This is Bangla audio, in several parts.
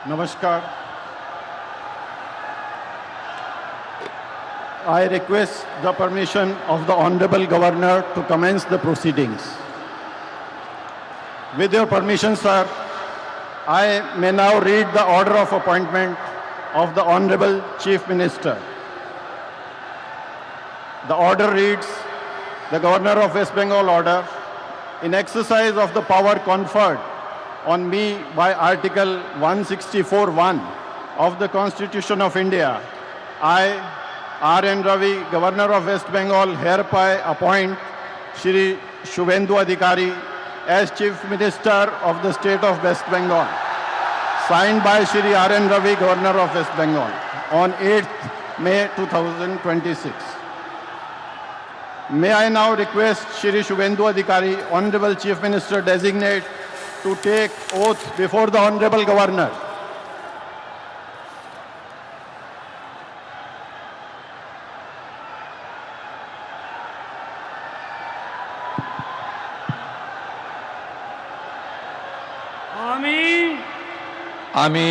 Namaskar. I request the permission of the Honorable Governor to commence the proceedings. With your permission, sir, I may now read the order of appointment of the Honorable Chief Minister. The order reads, the Governor of West Bengal order, in exercise of the power conferred on me by Article 164(1) of the Constitution of India, I, R.N. Ravi, Governor of West Bengal, hereby appoint Shri Shubhendu Adhikari as Chief Minister of the State of West Bengal. Signed by Shri R.N. Ravi, Governor of West Bengal, on 8th May 2026. May I now request Shri Shubhendu Adhikari, Honorable Chief Minister Designate, to take oath before the Honorable Governor. আমি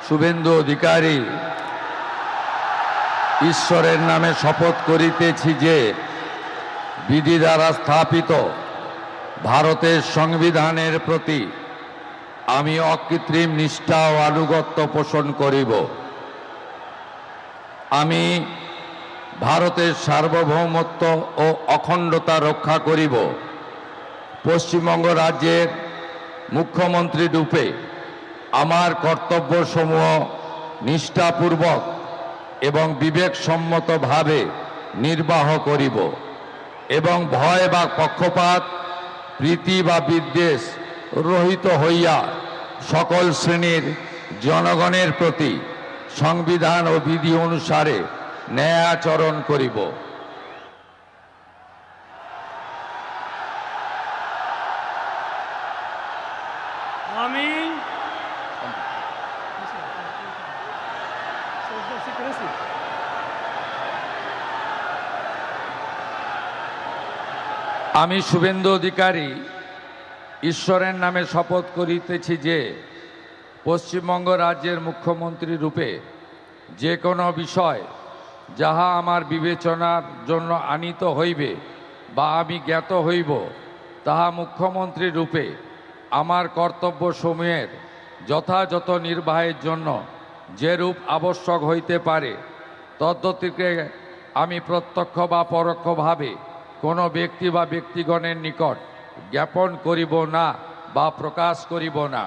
শুভেন্দু অধিকারী ঈশ্বরের নামে শপথ করিতেছি যে বিধি দ্বারা স্থাপিত ভারতের সংবিধানের প্রতি আমি অকৃত্রিম নিষ্ঠা ও আনুগত্য পোষণ করিব। আমি ভারতের সার্বভৌমত্ব ও অখণ্ডতা রক্ষা করিব। পশ্চিমবঙ্গ রাজ্যের মুখ্যমন্ত্রী রূপে আমার কর্তব্যসমূহ নিষ্ঠাপূর্বক এবং বিবেকসম্মতভাবে নির্বাহ করিব এবং ভয় বা পক্ষপাত, প্রীতি বা বিদ্বেষ রহিত হইয়া সকল শ্রেণীর জনগণের প্রতি সংবিধান ও বিধি অনুসারে ন্যায় আচরণ করিব। আমি আমি শুভেন্দু অধিকারী ঈশ্বরের নামে শপথ করিতেছি যে পশ্চিমবঙ্গ রাজ্যের মুখ্যমন্ত্রী রূপে যে কোনো বিষয় যাহা আমার বিবেচনার জন্য আনিত হইবে বা আমি জ্ঞাত হইব, তাহা মুখ্যমন্ত্রী রূপে আমার কর্তব্যসমূহের যথাযথ নির্বাহের জন্য যেরূপ আবশ্যক হইতে পারে তদ্গতিকে আমি প্রত্যক্ষ বা পরোক্ষভাবে কোনো ব্যক্তি বা ব্যক্তিগণের নিকট জ্ঞাপন করিব না বা প্রকাশ করিব না।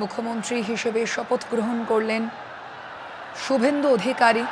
মুখ্যমন্ত্রী হিসেবে শপথ গ্রহণ করলেন শুভেন্দু অধিকারী।